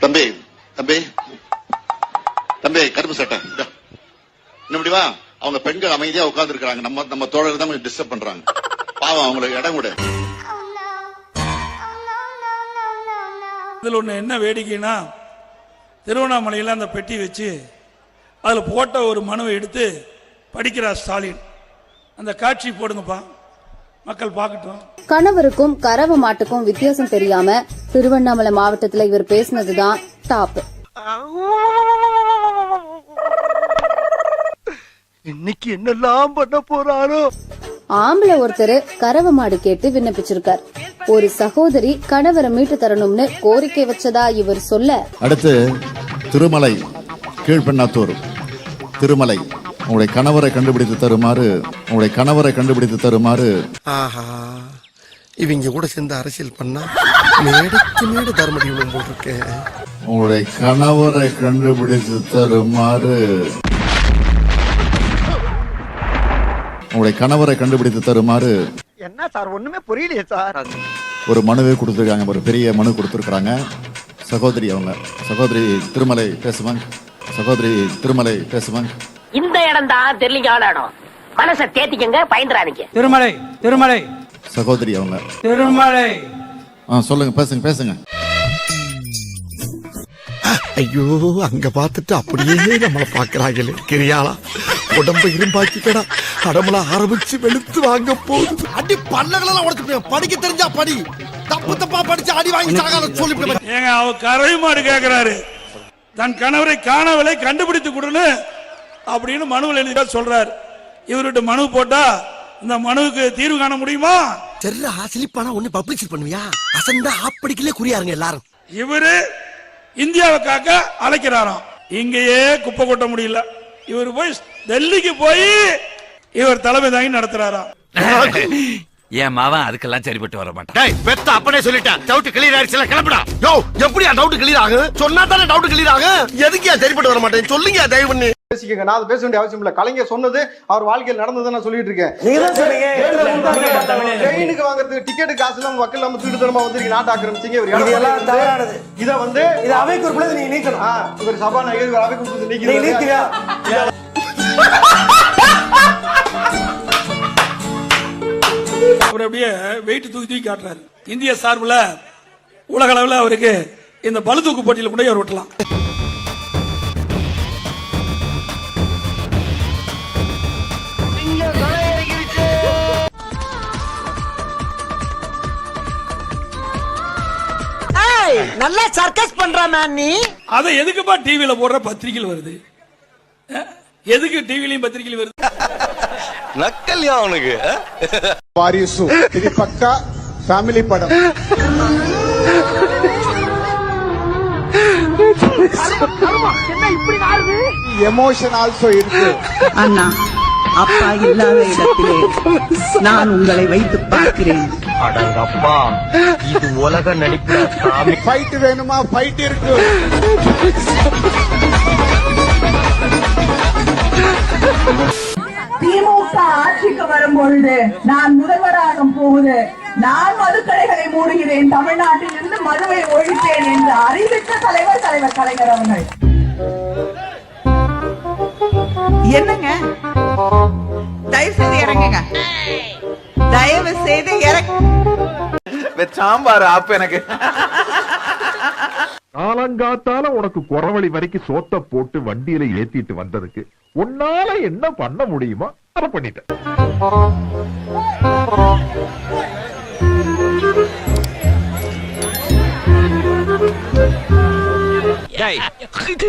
தம்பி தம்பி தம்பி கருப்பு சட்டை இன்னும் வா. அவங்க பெண்கள் அமைதியா உட்கார்ந்து இருக்காங்க. நம்ம தோழர்கள் தான் கொஞ்சம் டிஸ்டர்ப் பண்றாங்க. பாவம் அவங்களுக்கு இடம் கூட. இதுல ஒண்ணு என்ன வேடிக்கைன்னா, திருவண்ணாமலையில் அந்த பெட்டி வச்சு அதுல போட்ட ஒரு மனுவை எடுத்து படிக்கிறார் ஸ்டாலின். அந்த காட்சி போடுங்கப்பா, மக்கள் பார்க்கட்டும். கணவருக்கும் கறவை மாட்டுக்கும் வித்தியாசம் தெரியாம திருவண்ணாமலை மாவட்டத்தில் இவர் பேசினதுதான் டாப். இன்னைக்கு என்னெல்லாம் பண்ண போறாரோ. ஆம்பளை ஒருத்தர் கறவை மாடு கேட்டு விண்ணப்பிச்சிருக்கார். ஒரு சகோதரி கணவரை மீட்டு தரணும்னு கோரிக்கை வச்சதா இவர் சொல்ல, அடுத்து திருமலை கீழ்பெண்ணாத்தூர் திருமலை உங்களுடைய கணவரை கண்டுபிடித்து தருமாறு ஆஹா, இவங்க கூட சேர்ந்து அரசியல் பண்ணா மேடைக்கு மேடை தர்மடி போட்டிருக்கேன். உங்களுடைய கணவரை கண்டுபிடித்து தருமாறு என்ன சார் ஒண்ணுமே புரியலையே சார். ஒரு மனுவே கொடுத்திருக்காங்க. ஒரு பெரிய மனு கொடுத்திருக்காங்க. சகோதரி திருமலை பேசுவாங்க. இந்த இடம் தான் தெரியல இடம். மனசை தேத்திக்கங்க, பயந்துறாதீங்க. திருமலை சகோதரி அவங்க திருமலை சொல்லுங்க, பேசுங்க. ஐயோ, அங்க பார்த்துட்டு அப்படியே நம்மள பாக்குறாங்களே. கிரியாளா உடம்ப இரும்பாக்கிக்கடா, அடமல ஆரம்பிச்சு வெளுத்து வாங்க போகுது. அடி பல்லகளெல்லாம் உடைச்சு படிக்க தெரிஞ்சா படி, தப்பா படிச்சு அடி வாங்கி சாகாத சொல்லிவிட்டு. ஏங்க, அவ கறவை மாடு கேட்கிறாரு, தன் கணவரை காணவில்லை கண்டுபிடித்து கொடுன்னு அப்படின்னு மனுவில் எழுதி சொல்றாரு. இவர்கிட்ட மனு போட்டா இந்த மனுவுக்கு தீர்வு காண முடியுமா? தெரியல, சிலிப்பானா ஒண்ணு பப்ளிஷ் பண்ணுவியா? அசந்தா ஆப்படிக்கலே குறியாருங்க எல்லாரும். இவரு இந்தியாவை காக்க அழைக்கிறாராம். இங்கேயே குப்பை கொட்ட முடியல. இவர் போய் டெல்லிக்கு போய் இவர் தலைமை தாங்கி நடத்துறாராம். என் மாவன் அதுக்கெல்லாம் சரிப்பட்டு வர மாட்டான். டேய், பெத்த அப்பனே சொல்லிட்டான். டவுட் கிளியர் ஆயிடுச்சுல, கிளம்புடா. யோ, எப்படியா டவுட் கிளியர் ஆகும்? சொன்னா தானே டவுட் கிளியர் ஆகும். எதுக்கியா சரிப்பட்டு வர மாட்டேன் சொல்லுங்க, தயவு பண்ணி பேசிக்கங்க. நான் அதை பேச வேண்டிய அவசியம் இல்ல. கலைஞர் சொன்னது அவர் வாழ்க்கையில் நடந்ததை நான் சொல்லிட்டு இருக்கேன். ட்ரெயினுக்கு வாங்குறதுக்கு டிக்கெட் காசு இல்லாம வக்கல் இல்லாம திருத்தனமா வந்து நாட்டை ஆக்கிரமிச்சீங்க. இதை வந்து அவை குறிப்பில் நீங்க நீக்கணும். இவர் சபாநாயகர் அவை குறிப்பில் நீக்கிறீங்க. அவர் அப்படியே வெயிட் தூக்கி காட்டுறாரு. இந்திய சார்பில் உலக அளவில் அவருக்கு இந்த பளு தூக்கு போட்டியில் கூட அவர் விட்டலாம். நல்லா சர்க்கஸ் பண்றானே நீ. அதை எதுக்குப்பா டிவில போடுற பத்திரிகையில் வருது? எதுக்கு டிவிலையும் பத்திரிகையில் வருது? நக்கல்யா அவனுக்கு. வாரிசு இது பக்கா ஃபேமிலி படம். எமோஷன் ஆல்சோ இருக்கு. அண்ணா, அப்பா இல்லாத இடத்திலே நான் உங்களை வைத்து பார்க்கிறேன். அடங்கப்பா, இது உலக நடிப்பு. ஃபைட் வேணுமா? ஃபைட் இருக்கு. திமுக ஆட்சிக்கு வரும் பொழுது நான் முதல்வராக போகுது, நான் மதுக்கடைகளை மூடுகிறேன், தமிழ்நாட்டில் இருந்து மதுவை ஒழிப்பேன் என்று அறிவித்த தலைவர் கலைஞர் அவர்கள். என்னங்க, தயவு செய்து இறங்குங்க, தயவு செய்து சாம்பார் ஆப்பு எனக்கு. காலங்காத்தால உனக்கு குறவழி வரைக்கும் சோத்த போட்டு வண்டியில ஏத்திட்டு வந்ததுக்கு உன்னால என்ன பண்ண முடியுமோ அதை பண்ணிட்டேன்.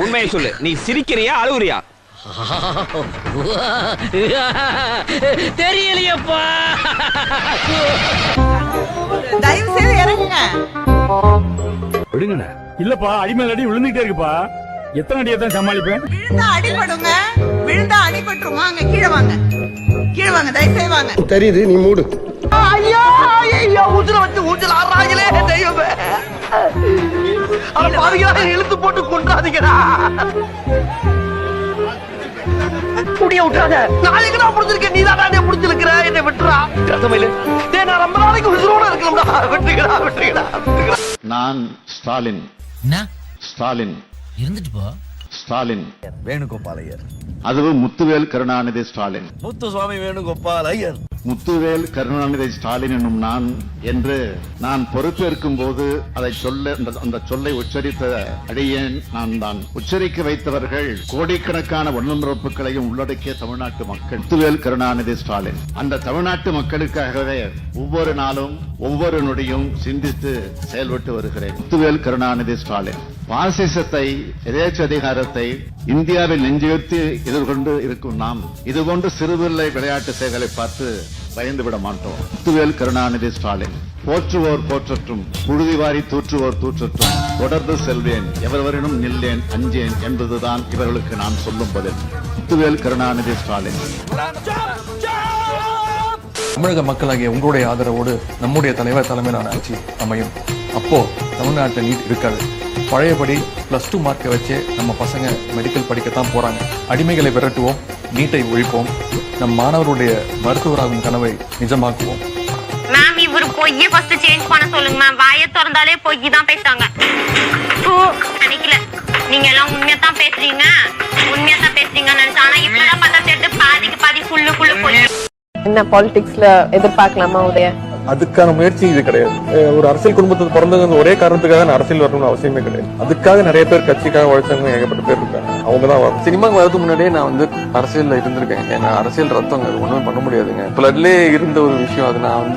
உண்மையை சொல்லு, நீ சிரிக்கிறியா அழுவுறியா? தெரியலையப்பா. தயவு செய்து இறங்குங்க. விடுங்கண்ணா. இல்லப்பா, அடிமேல் அடி விழுந்துட்டே இருக்குப்பா. எத்தனை அடியை தான் சமாளிப்பேன்? விழுந்தா அடிபடுங்க, விழுந்தா அடிபட்டுருமா? அங்க கீழே வாங்க, தயவு செய்து வாங்க. தெரியுது, நீ மூடு. ஐயோ ஐயோ, ஊத்துல வச்சு ஊஞ்சல் ஆடுறாங்களே தெய்வமே. அவன் பாவிகளா இழுத்து போட்டு கொண்டாதீங்கடா. முடிய விட்டுறாத. நாளைக்கு நான் முடிஞ்சிருக்கேன், நீ தான் முடிஞ்சிருக்கிற. என்னை விட்டுறா. நான் ரொம்ப நாளைக்கு உசுரோட இருக்கலாம்டா. விட்டுக்கிறா. நான் ஸ்டாலின் ஸ்டாலின் இருந்துட்டு போ. ஸ்டாலின் வேணுகோபால் ஐயர். அதுவும் முத்துவேல் கருணாநிதி ஸ்டாலின். முத்துசுவாமி வேணுகோபால் ஐயர். முத்துவேல் கருணாநிதி ஸ்டாலின் என்னும் நான் என்று நான் பொறுப்பேற்கும் போது அதை அந்த சொல்லை உச்சரித்த அடியேன் நான் தான். உச்சரிக்க வைத்தவர்கள் கோடிக்கணக்கான உடன்பிறப்புகளையும் உள்ளடக்கிய தமிழ்நாட்டு மக்கள். முத்துவேல் கருணாநிதி ஸ்டாலின் அந்த தமிழ்நாட்டு மக்களுக்காகவே ஒவ்வொரு நாளும் ஒவ்வொரு நொடியும் சிந்தித்து செயல்பட்டு வருகிறேன். முத்துவேல் கருணாநிதி ஸ்டாலின் பாசிசத்தை, எதேச்ச அதிகாரத்தை இந்தியாவில் நெஞ்சுயர்த்தி எதிர்கொண்டு இருக்கும் நாம் இதுபோன்ற சிறுபிள்ளை விளையாட்டு செயல்களை பார்த்து பயந்துவிட மாட்டோம். முத்துவேல் கருணாநிதி ஸ்டாலின் போற்றுவோர் போற்றட்டும், புழுதி வாரி தூற்றுவோர் தூற்றட்டும், தொடர்ந்து செல்வேன், எவரவரினும் நில்லேன், அஞ்சேன் என்பதுதான் இவர்களுக்கு நான் சொல்லும் பதில். முத்துவேல் கருணாநிதி ஸ்டாலின். தமிழக மக்களாகிய உங்களுடைய ஆதரவோடு நம்முடைய தலைவர் தலைமையிலான ஆட்சி அமையும். அப்போ தமிழ்நாட்டில் நீட் இருக்காது. பழையபடி +2 மார்க்கை வச்சே நம்ம பசங்க மெடிக்கல் படிக்கத்தான் போறாங்க. அடிமைகளை விரட்டுவோம், நீட்டை ஒழிப்போம், நம் மாணவருடைய மருத்துவராகும் கனவை நிஜமாக்குவோம். மேம் இவரு பொய்யை ஃபர்ஸ்ட் சேஞ்ச் பண்ண சொல்லுங்க மேம். வாயை திறந்தாலே பொய் தான் பேசுறாங்க. நினைக்கல நீங்க எல்லாம் உண்மையா தான் பேசுறீங்க நினைச்சா, ஆனா இப்பதான் பார்த்தா தெரிஞ்சு பாதிக்கு பாதி ஃபுல்லு பொய். என்ன பாலிடிக்ஸ்ல எதிர்பார்க்கலாமா உதய? அதுக்கான முயற்சி இது கிடையாது. ஒரு அரசியல் குடும்பத்தில் பிறந்தவங்க ஒரே காரணத்துக்காக நான் அரசியல் வரணும்னு அவசியமே கிடையாது. அதுக்காக நிறைய பேர் கட்சிக்காக உழைச்சவங்க ஏகப்பட்ட பேர் இருக்காங்க. அவங்க தான் வரும். சினிமாக்கு வரதுக்கு முன்னாடியே நான் அரசியல்ல இருந்திருக்கேன். ஏன்னா அரசியல் ரத்தம், அது ஒண்ணுமே பண்ண முடியாதுங்க. பிளட்லயே இருந்த ஒரு விஷயம், அது நான்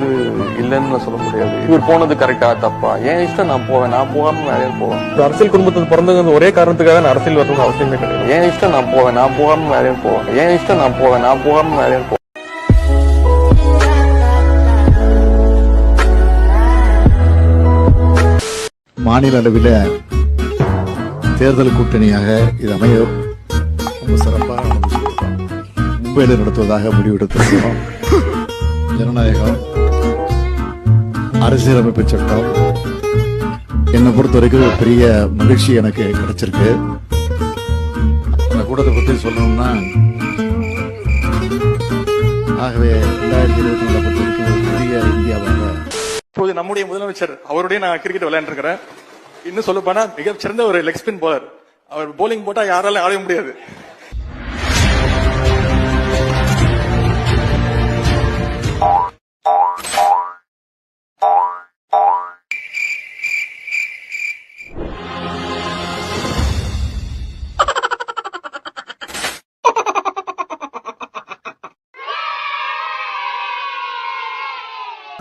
இல்லைன்னு நான் சொல்ல முடியாது. இவர் போனது கரெக்டா தப்பா, ஏன் இஷ்டம் நான் போவேன், நான் போகாம வேலையா போவேன். அரசியல் குடும்பத்தில் பிறந்தவங்க ஒரே காரணத்துக்காக நான் அரசியல் வரணும்னு அவசியமே கிடையாது. ஏன் இஷ்டம் நான் போவேன், நான் போகாம வேலையா போவேன். ஏன் இஷ்டம் நான் போவேன், நான் போகாம வேலையா போவேன். மாநில அளவில் தேர்தல் கூட்டணியாக இது அமைய ரொம்ப சிறப்பாக மும்பையில் நடத்துவதாக முடிவெடுத்திருக்கிறோம். ஜனநாயகம், அரசியலமைப்பு சட்டம் என்னை பொறுத்த வரைக்கும் ஒரு பெரிய மகிழ்ச்சி எனக்கு கிடைச்சிருக்கு. அந்த கூட்டத்தை பற்றி சொல்லணும்னா, ஆகவே 2024 பொறுத்த வரைக்கும் ஒரு பெரிய இந்தியாவாக இப்போது நம்முடைய முதலமைச்சர் அவருடைய நான் கிரிக்கெட் விளையாண்டு இருக்கிறேன். இன்னும் சொல்ல போனா மிகச்சிறந்த ஒரு லெக் ஸ்பின் போலர். அவர் போலிங் போட்டா யாராலும் ஆட முடியாது.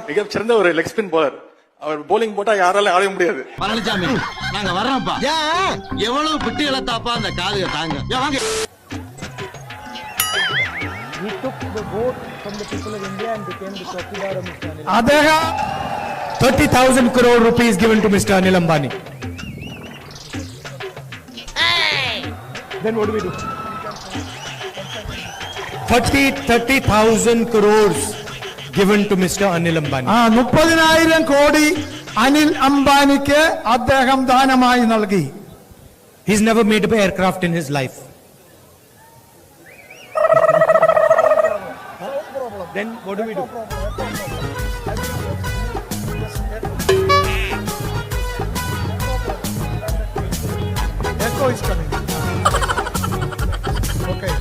மிகச்சிறந்த ஒரு லெக் ஸ்பின் போலர். அவர் போலிங் போட்டா யாராலும் ஆட முடியாது. பழனிசாமி நாங்க வர்றோம்ப்பா. எவ்வளவு பிட்டு இழத்தாப்பா அந்த காதுக தாங்க. வாங்க. He took the vote from the people of India and became the Chowkidar of Mr. Anil. Adeha 30,000 crore rupees given to Mr. Anil Ambani. Hey! Then what do we do? 30,000 crores given to Mr. Anil Ambani. 30,000 കോടി അനിൽ അംബാനിക്ക് അദ്ദേഹം ദാനമായി നൽകി. He's never made an aircraft in his life. Then what do we do? Echo is coming. Okay.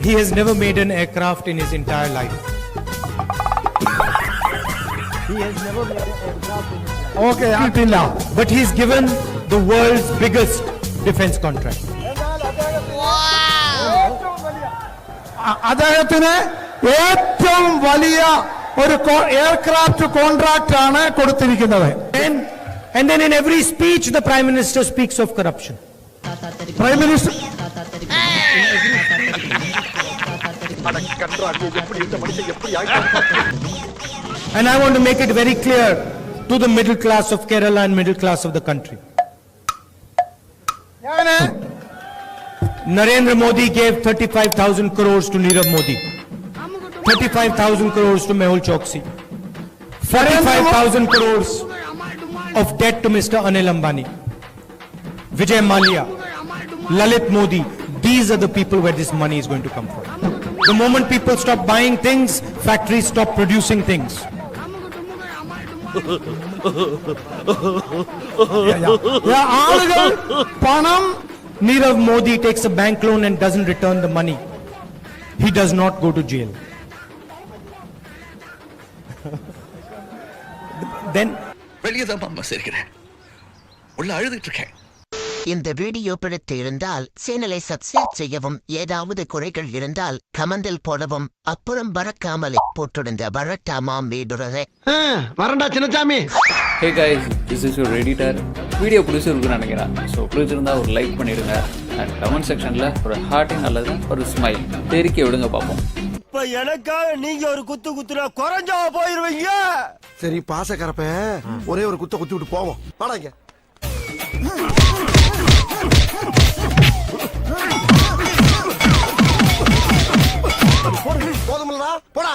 He has never made an aircraft in his entire life. He has never made an aircraft in his life. Okay, until now. But he's given the world's biggest defense contract. അദ്ദേഹത്തിന് ഏറ്റവും വലിയ ഒരു aircraft contract ആണ് കൊടുത്തിരിക്കുന്നത്. And then in every speech the Prime Minister speaks of corruption. Prime Minister And I want to make it very clear to the middle class of Kerala and middle class of the country. Narendra Modi gave 35,000 crores to Nirav Modi, 35,000 crores to Mehul Choksi, 45,000 crores of debt to Mr. Anil Ambani, Vijay Mallya, Lalit Modi. These are the people where this money is going to come from. The moment people stop buying things, factories stop producing things. ஆளுகள் பணம் Nirav Modi takes a bank loan and doesn't return the money. He does not go to jail. Then வெளியே தான் பம்பஸ் இருக்கிறேன் உள்ள அழுதுட்டு இருக்கேன். இந்த video பிடித்து இருந்தால் சேனலை சப்ஸ்கிரைப் செய்யவும், ஏதாவது குறைகள் இருந்தால் கமெண்டில் போடவும், அப்புறம் பறக்காமலே போட்டிருந்த வரட்டாமாம் வீடுறதை வரண்டா Chinnasamy. Hey guys, this is your editor. Video பிடிச்சிருக்குன்னு நினைக்கிறேன். ஸோ பிடிச்சிருந்தா ஒரு லைக் பண்ணிடுங்க அண்ட் கமெண்ட் செக்ஷனில் ஒரு ஹார்ட்டிங் அல்லது ஒரு ஸ்மைல் தெரிக்க விடுங்க பார்ப்போம். இப்ப எனக்காக நீங்க ஒரு குத்து குத்துனா குறைஞ்சா போயிருவீங்க. சரி பாசக்கரப்ப ஒரே ஒரு குத்த குத்தி விட்டு போவோம். வாடாங்க. போதுமில்லடா போடா.